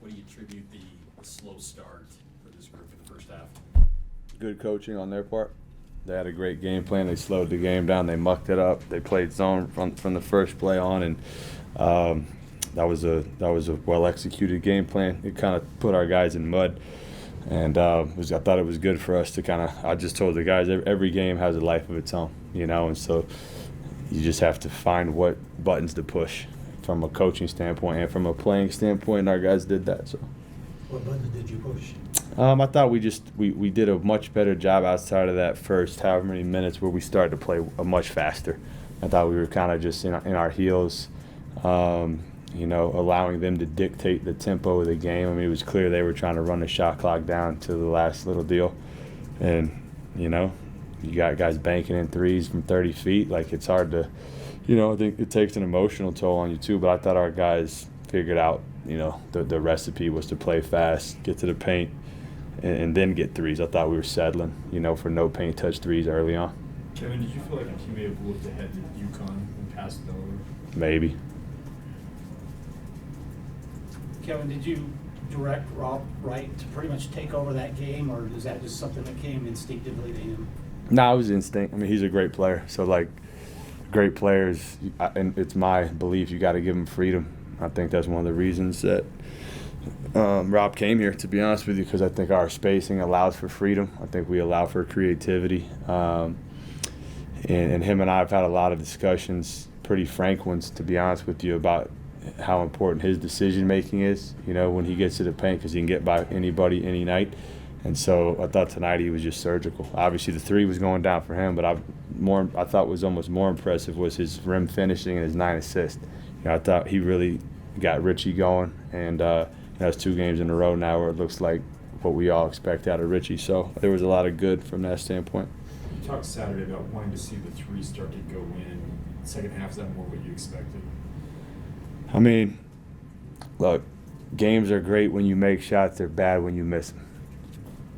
What do you attribute the slow start for this group in the first half? Good coaching on their part. They had a great game plan. They slowed the game down. They mucked it up. They played zone from the first play on, and that was a well executed game plan. It kind of put our guys in mud, and I thought it was good for us to kind of. I just told the guys every game has a life of its own, and so you just have to find what buttons to push from a coaching standpoint and from a playing standpoint. And our guys did that. So. What buttons did you push? I thought we did a much better job outside of that first however many minutes where we started to play much faster. I thought we were kind of just in our heels, allowing them to dictate the tempo of the game. I mean, it was clear they were trying to run the shot clock down to the last little deal. And, you got guys banking in threes from 30 feet. Like, it's hard to, I think it takes an emotional toll on you too. But I thought our guys figured out, the recipe was to play fast, get to the paint, and then get threes. I thought we were settling, for no paint touch threes early on. Kevin, did you feel like you may have looked ahead to Yukon and passed Delaware? Maybe. Kevin, did you direct Wright to pretty much take over that game, or is that just something that came instinctively to him? No, it was instinct. I mean, he's a great player. So, great players, and it's my belief you got to give them freedom. I think that's one of the reasons that Rob came here, to be honest with you, because I think our spacing allows for freedom. I think we allow for creativity. And him and I have had a lot of discussions, pretty frank ones, to be honest with you, about how important his decision-making is, when he gets to the paint, because he can get by anybody any night. And so I thought tonight he was just surgical. Obviously the three was going down for him, but I thought was almost more impressive was his rim finishing and his 9 assists. I thought he really got Richie going, and that's 2 games in a row now where it looks like what we all expect out of Richie. So there was a lot of good from that standpoint. You talked Saturday about wanting to see the three start to go in. Second half, is that more what you expected? I mean, look, games are great when you make shots. They're bad when you miss them.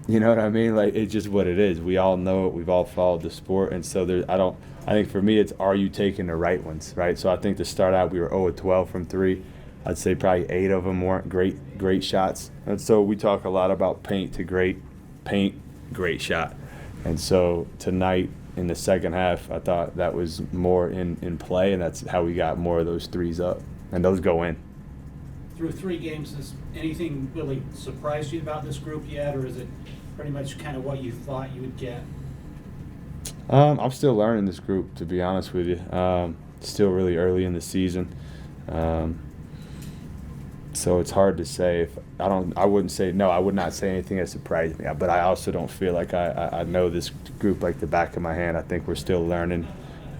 You know what I mean? It's just what it is. We all know it. We've all followed the sport, and so I think for me, it's are you taking the right ones, right? So I think to start out, we were 0-12 from 3. I'd say probably 8 of them weren't great shots. And so we talk a lot about paint, great shot. And so tonight in the second half, I thought that was more in play, and that's how we got more of those threes up. And those go in. Through 3 games, has anything really surprised you about this group yet, or is it pretty much kind of what you thought you would get? I'm still learning this group, to be honest with you. Still really early in the season. So it's hard to say. I would not say anything that surprised me. But I also don't feel like I know this group like the back of my hand. I think we're still learning,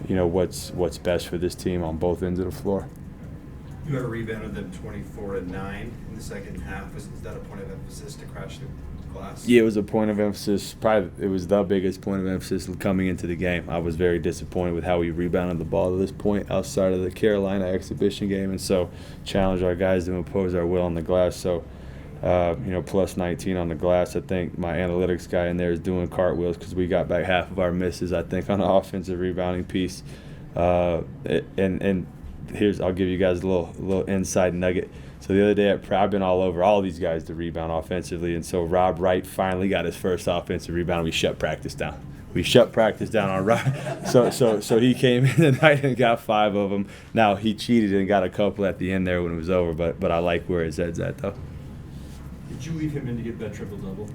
what's best for this team on both ends of the floor. You had rebounded them 24-9 in the second half. Is that a point of emphasis to crash the glass? Yeah, it was a point of emphasis. Probably it was the biggest point of emphasis coming into the game. I was very disappointed with how we rebounded the ball to this point outside of the Carolina exhibition game, and so challenged our guys to impose our will on the glass. So, plus 19 on the glass. I think my analytics guy in there is doing cartwheels because we got back half of our misses, I think, on the offensive rebounding piece. I'll give you guys a little inside nugget. So the other day at I've been all over all these guys to rebound offensively, and so Rob Wright finally got his first offensive rebound. We shut practice down. On Rob. So he came in tonight and got 5 of them. Now he cheated and got a couple at the end there when it was over, but I like where his head's at though. Did you leave him in to get that triple-double?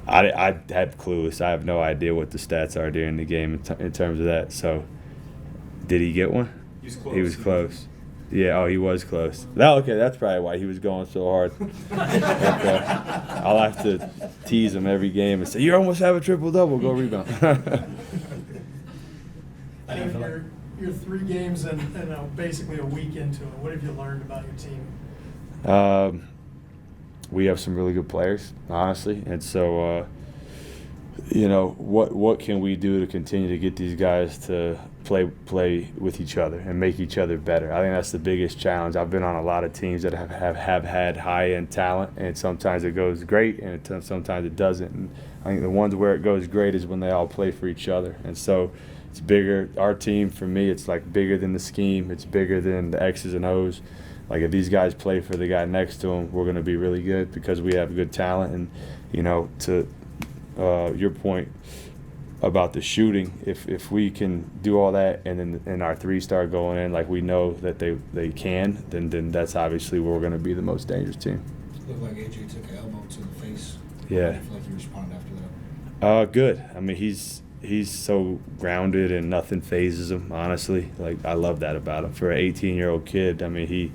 I have clueless. I have no idea what the stats are during the game in terms of that. So did he get one? He was close. He was close. Yeah, he was close. Okay, that's probably why he was going so hard. Okay. I'll have to tease him every game and say, you almost have a triple-double, go rebound. You're 3 games and basically a week into it. What have you learned about your team? We have some really good players, honestly. And so, what can we do to continue to get these guys to play with each other and make each other better? I think that's the biggest challenge. I've been on a lot of teams that have had high-end talent, and sometimes it goes great and sometimes it doesn't. And I think the ones where it goes great is when they all play for each other. And so it's bigger. Our team, for me, it's like bigger than the scheme. It's bigger than the X's and O's. Like, if these guys play for the guy next to him, we're going to be really good because we have good talent. And, you know, to your point about the shooting, if we can do all that and our threes start going in like we know that they can, then that's obviously where we're going to be the most dangerous team. Looked like AJ took an elbow to the face. Yeah. I feel like he responded after that. Good. I mean, he's so grounded and nothing phases him, honestly. Like, I love that about him. For an 18-year-old kid, I mean,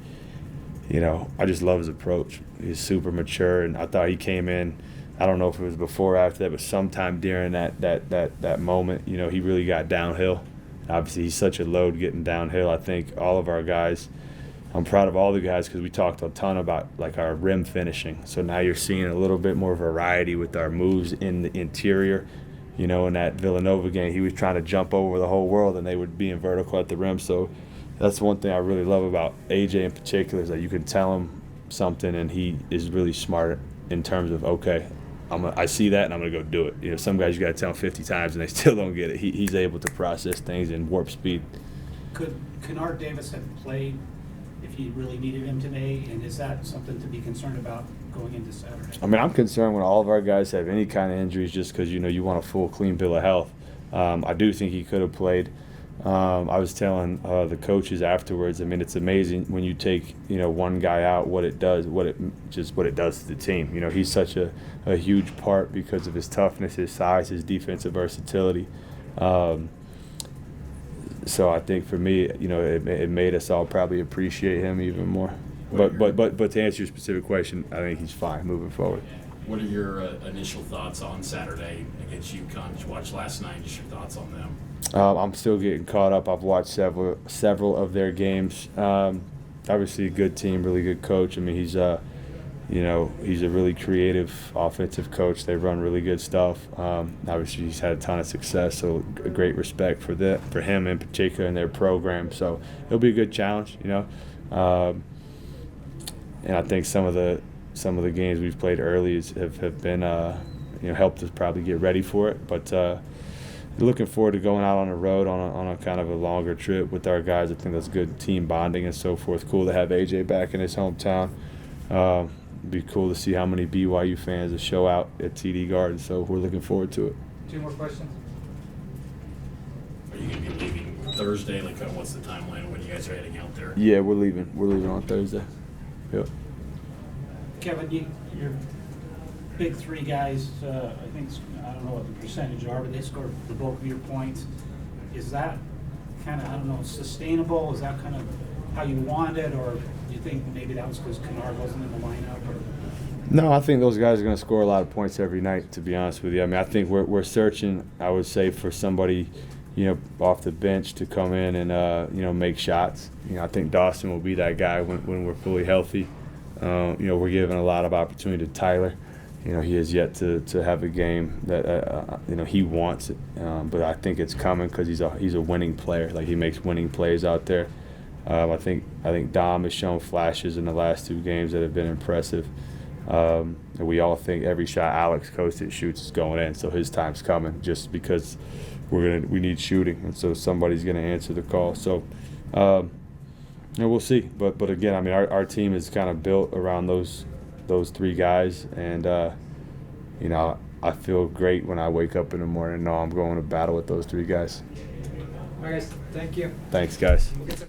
I just love his approach. He's super mature, and I thought he came in, I don't know if it was before or after that, but sometime during that moment, you know, he really got downhill. Obviously, he's such a load getting downhill. I think all of our guys, I'm proud of all the guys because we talked a ton about, like, our rim finishing. So now you're seeing a little bit more variety with our moves in the interior. You know, in that Villanova game, he was trying to jump over the whole world, and they would be in vertical at the rim. So that's one thing I really love about AJ in particular, is that you can tell him something, and he is really smart in terms of, okay, I see that, and I'm going to go do it. You know, some guys you got to tell them 50 times, and they still don't get it. He's able to process things in warp speed. Could Kennard Davis have played if he really needed him today, and is that something to be concerned about going into Saturday? I mean, I'm concerned when all of our guys have any kind of injuries just because, you know, you want a full, clean bill of health. I do think he could have played. I was telling the coaches afterwards, I mean, it's amazing when you take, you know, one guy out, what it does to the team. You know, he's such a huge part because of his toughness, his size, his defensive versatility. So I think for me, you know, it made us all probably appreciate him even more. But to answer your specific question, I think he's fine moving forward. What are your initial thoughts on Saturday against Yukon? Did you watch last night? Just your thoughts on them? I'm still getting caught up. I've watched several of their games. Obviously, a good team, really good coach. I mean, he's a really creative offensive coach. They run really good stuff. Obviously, he's had a ton of success, so a great respect for him in particular and their program. So it'll be a good challenge, you know. And I think some of the games we've played early have been helped us probably get ready for it. But looking forward to going out on the road on a kind of a longer trip with our guys. I think that's good team bonding and so forth. Cool to have AJ back in his hometown. It'd be cool to see how many BYU fans will show out at TD Garden. So we're looking forward to it. 2 more questions. Are you going to be leaving Thursday? Like, what's the timeline when you guys are heading out there? Yeah, we're leaving. We're leaving on Thursday. Yep. Kevin, your big three guys, I don't know what the percentage are, but they scored the bulk of your points. Is that kind of, I don't know, sustainable? Is that kind of how you want it, or do you think maybe that was because Kennard wasn't in the lineup? Or? No, I think those guys are going to score a lot of points every night, to be honest with you. I mean, I think we're searching, I would say, for somebody, you know, off the bench to come in and, make shots. You know, I think Dawson will be that guy when we're fully healthy. We're giving a lot of opportunity to Tyler. You know, he has yet to have a game that, he wants it. But I think it's coming because he's a winning player. Like, he makes winning plays out there. I think Dom has shown flashes in the last 2 games that have been impressive. And we all think every shot Alex Kostic shoots is going in, so his time's coming just because we need shooting, and so somebody's going to answer the call. So we'll see. But again, I mean, our team is kind of built around those 3 guys, and I feel great when I wake up in the morning and know I'm going to battle with those 3 guys. All right, guys. Thank you. Thanks, guys.